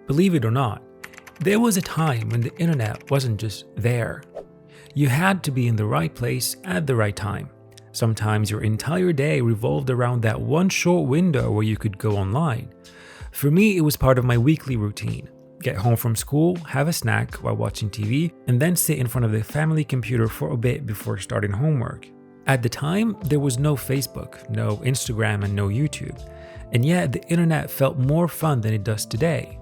Believe it or not, there was a time when the internet wasn't just there. You had to be in the right place at the right time. Sometimes your entire day revolved around that one short window where you could go online. For me, it was part of my weekly routine. Get home from school, have a snack while watching TV, and then sit in front of the family computer for a bit before starting homework. At the time, there was no Facebook, no Instagram, and no YouTube. And yet, the internet felt more fun than it does today.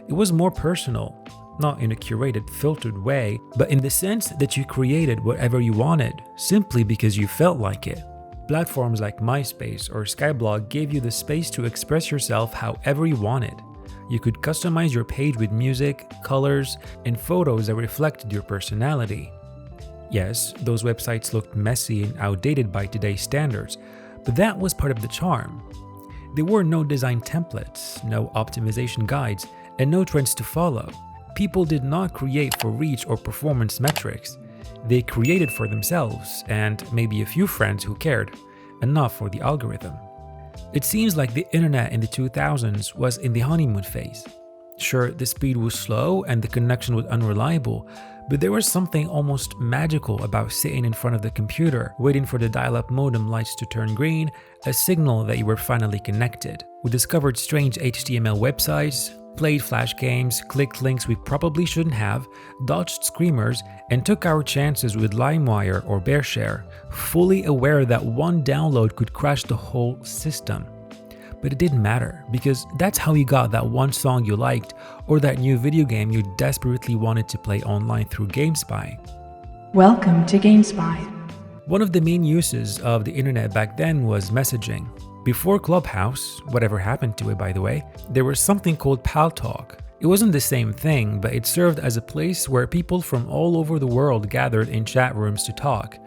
It was more personal, not in a curated, filtered way, but in the sense that you created whatever you wanted, simply because you felt like it. Platforms like MySpace or Skyblog gave you the space to express yourself however you wanted. You could customize your page with music, colors, and photos that reflected your personality. Yes, those websites looked messy and outdated by today's standards, but that was part of the charm. There were no design templates, no optimization guides, and no trends to follow. People did not create for reach or performance metrics. They created for themselves and maybe a few friends who cared, and not for the algorithm. It seems like the internet in the 2000s was in the honeymoon phase. Sure, the speed was slow and the connection was unreliable, but there was something almost magical about sitting in front of the computer, waiting for the dial-up modem lights to turn green, a signal that you were finally connected. We discovered strange HTML websites, played flash games, clicked links we probably shouldn't have, dodged screamers, and took our chances with LimeWire or BearShare, fully aware that one download could crash the whole system. But it didn't matter, because that's how you got that one song you liked or that new video game you desperately wanted to play online through GameSpy. Welcome to GameSpy. One of the main uses of the internet back then was messaging. Before Clubhouse, whatever happened to it by the way, there was something called Pal Talk. It wasn't the same thing, but it served as a place where people from all over the world gathered in chat rooms to talk,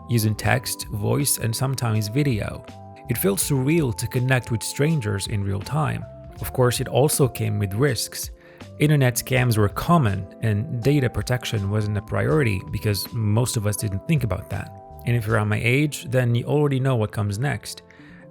using text, voice, and sometimes video. It felt surreal to connect with strangers in real time. Of course, it also came with risks. Internet scams were common, and data protection wasn't a priority because most of us didn't think about that. And if you're around my age, then you already know what comes next.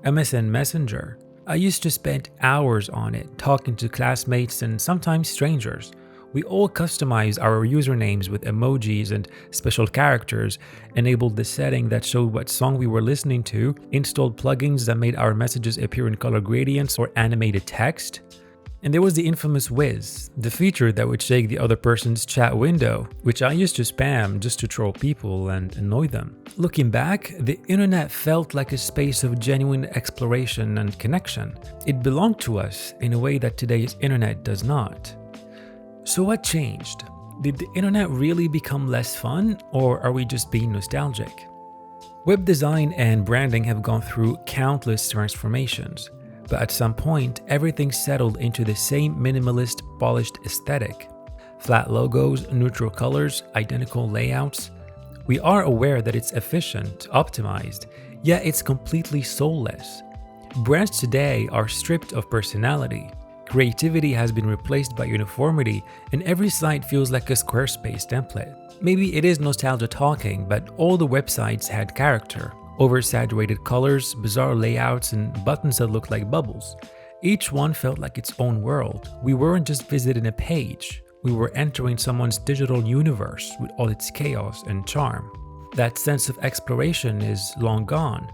MSN Messenger. I used to spend hours on it, talking to classmates and sometimes strangers. We all customized our usernames with emojis and special characters, enabled the setting that showed what song we were listening to, installed plugins that made our messages appear in color gradients or animated text. And there was the infamous Whiz, the feature that would shake the other person's chat window, which I used to spam just to troll people and annoy them. Looking back, the internet felt like a space of genuine exploration and connection. It belonged to us in a way that today's internet does not. So what changed? Did the internet really become less fun, or are we just being nostalgic? Web design and branding have gone through countless transformations. But at some point, everything settled into the same minimalist, polished aesthetic. Flat logos, neutral colors, identical layouts. We are aware that it's efficient, optimized, yet it's completely soulless. Brands today are stripped of personality. Creativity has been replaced by uniformity, and every site feels like a Squarespace template. Maybe it is nostalgia talking, but all the websites had character. Oversaturated colors, bizarre layouts, and buttons that looked like bubbles. Each one felt like its own world. We weren't just visiting a page, we were entering someone's digital universe with all its chaos and charm. That sense of exploration is long gone.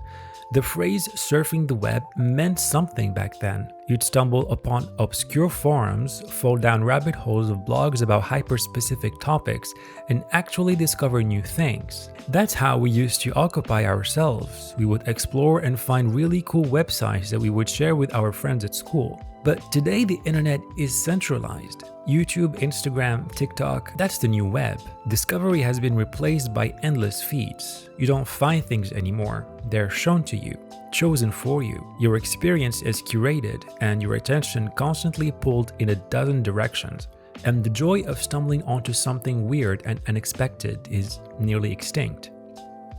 The phrase surfing the web meant something back then. You'd stumble upon obscure forums, fall down rabbit holes of blogs about hyper-specific topics, and actually discover new things. That's how we used to occupy ourselves. We would explore and find really cool websites that we would share with our friends at school. But today the internet is centralized. YouTube, Instagram, TikTok, that's the new web. Discovery has been replaced by endless feeds. You don't find things anymore. They're shown to you, chosen for you. Your experience is curated and your attention constantly pulled in a dozen directions. And the joy of stumbling onto something weird and unexpected is nearly extinct.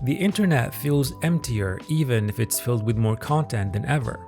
The internet feels emptier even if it's filled with more content than ever.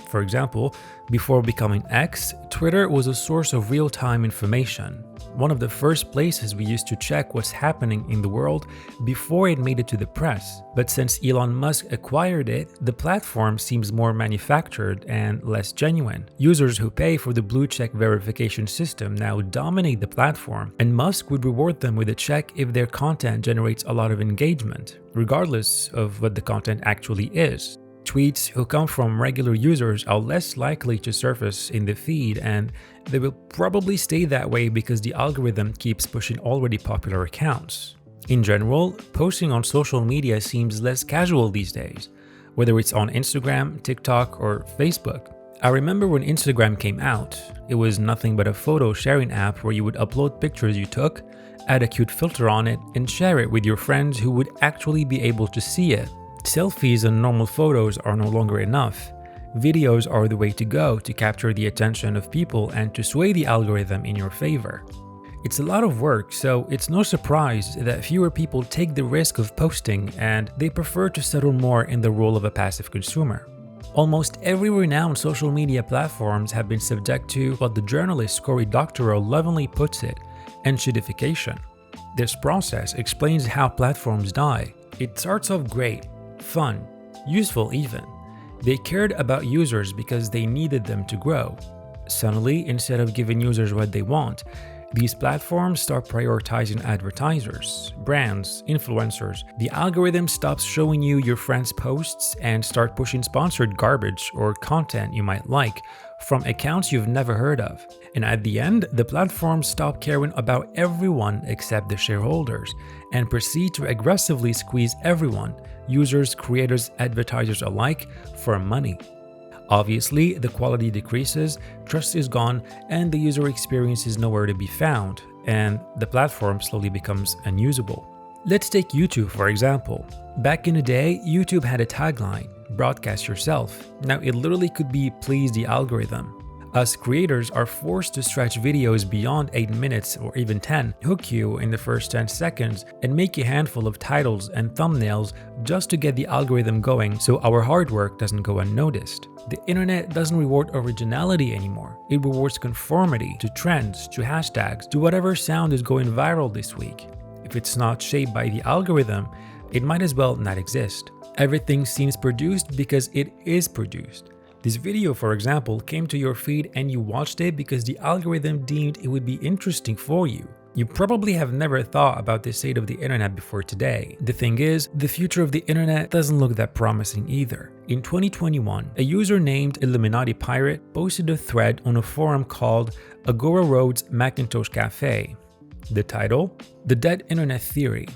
For example, before becoming X, Twitter was a source of real-time information, one of the first places we used to check what's happening in the world before it made it to the press. But since Elon Musk acquired it, the platform seems more manufactured and less genuine. Users who pay for the blue check verification system now dominate the platform, and Musk would reward them with a check if their content generates a lot of engagement, regardless of what the content actually is. Tweets who come from regular users are less likely to surface in the feed, and they will probably stay that way because the algorithm keeps pushing already popular accounts. In general, posting on social media seems less casual these days, whether it's on Instagram, TikTok, or Facebook. I remember when Instagram came out, it was nothing but a photo sharing app where you would upload pictures you took, add a cute filter on it, and share it with your friends who would actually be able to see it. Selfies and normal photos are no longer enough. Videos are the way to go to capture the attention of people and to sway the algorithm in your favor. It's a lot of work, so it's no surprise that fewer people take the risk of posting and they prefer to settle more in the role of a passive consumer. Almost every renowned social media platforms have been subject to what the journalist Cory Doctorow lovingly puts it, Enshittification. This process explains how platforms die. It starts off great, fun, useful even. They cared about users because they needed them to grow. Suddenly, instead of giving users what they want, these platforms start prioritizing advertisers, brands, influencers. The algorithm stops showing you your friends' posts and start pushing sponsored garbage or content you might like from accounts you've never heard of. And at the end, the platforms stop caring about everyone except the shareholders and proceed to aggressively squeeze everyone, users, creators, advertisers alike, for money. Obviously, the quality decreases, trust is gone, and the user experience is nowhere to be found, and the platform slowly becomes unusable. Let's take YouTube for example. Back in the day, YouTube had a tagline, broadcast yourself. Now it literally could be please the algorithm. Us creators are forced to stretch videos beyond 8 minutes or even 10, hook you in the first 10 seconds, and make a handful of titles and thumbnails just to get the algorithm going so our hard work doesn't go unnoticed. The internet doesn't reward originality anymore. It rewards conformity to trends, to hashtags, to whatever sound is going viral this week. If it's not shaped by the algorithm, it might as well not exist. Everything seems produced because it is produced. This video, for example, came to your feed and you watched it because the algorithm deemed it would be interesting for you. You probably have never thought about the state of the internet before today. The thing is, the future of the internet doesn't look that promising either. In 2021, a user named Illuminati Pirate posted a thread on a forum called Agora Road's Macintosh Cafe. The title? The Dead Internet Theory.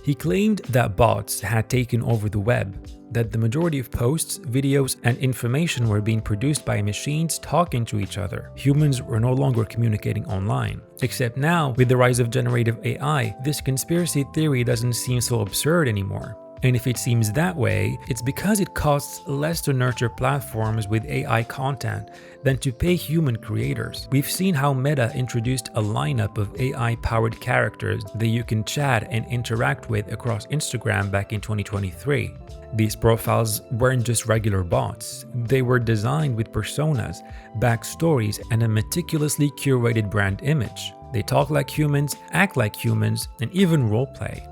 He claimed that bots had taken over the web, that the majority of posts, videos, and information were being produced by machines talking to each other. Humans were no longer communicating online. Except now, with the rise of generative AI, this conspiracy theory doesn't seem so absurd anymore. And if it seems that way, it's because it costs less to nurture platforms with AI content than to pay human creators. We've seen how Meta introduced a lineup of AI-powered characters that you can chat and interact with across Instagram back in 2023. These profiles weren't just regular bots. They were designed with personas, backstories, and a meticulously curated brand image. They talk like humans, act like humans, and even roleplay.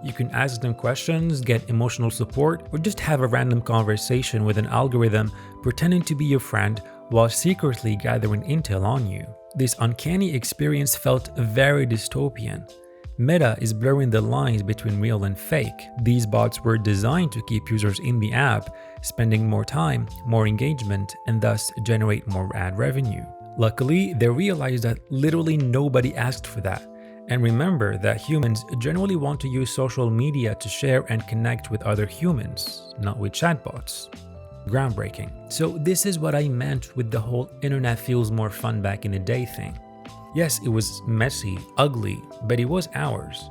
You can ask them questions, get emotional support, or just have a random conversation with an algorithm pretending to be your friend while secretly gathering intel on you. This uncanny experience felt very dystopian. Meta is blurring the lines between real and fake. These bots were designed to keep users in the app, spending more time, more engagement, and thus generate more ad revenue. Luckily, they realized that literally nobody asked for that. And remember that humans generally want to use social media to share and connect with other humans, not with chatbots. Groundbreaking. So this is what I meant with the whole internet feels more fun back in the day thing. Yes, it was messy, ugly, but it was ours.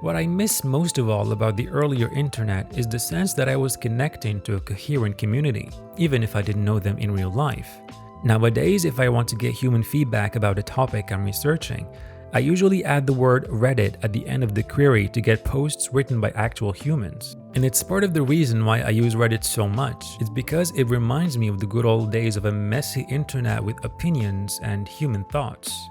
What I miss most of all about the earlier internet is the sense that I was connecting to a coherent community, even if I didn't know them in real life. Nowadays, if I want to get human feedback about a topic I'm researching, I usually add the word Reddit at the end of the query to get posts written by actual humans. And it's part of the reason why I use Reddit so much. It's because it reminds me of the good old days of a messy internet with opinions and human thoughts.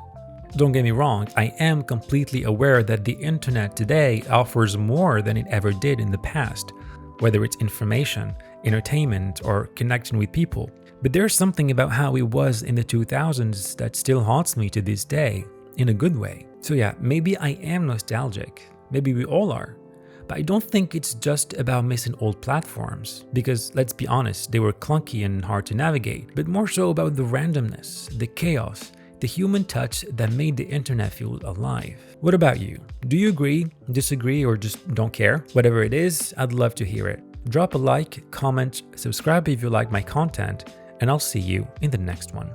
Don't get me wrong, I am completely aware that the internet today offers more than it ever did in the past, whether it's information, entertainment, or connection with people. But there's something about how it was in the 2000s that still haunts me to this day, in a good way. So yeah, maybe I am nostalgic, maybe we all are. But I don't think it's just about missing old platforms, because let's be honest, they were clunky and hard to navigate, but more so about the randomness, the chaos, the human touch that made the internet feel alive. What about you? Do you agree, disagree, or just don't care? Whatever it is, I'd love to hear it. Drop a like, comment, subscribe if you like my content, and I'll see you in the next one.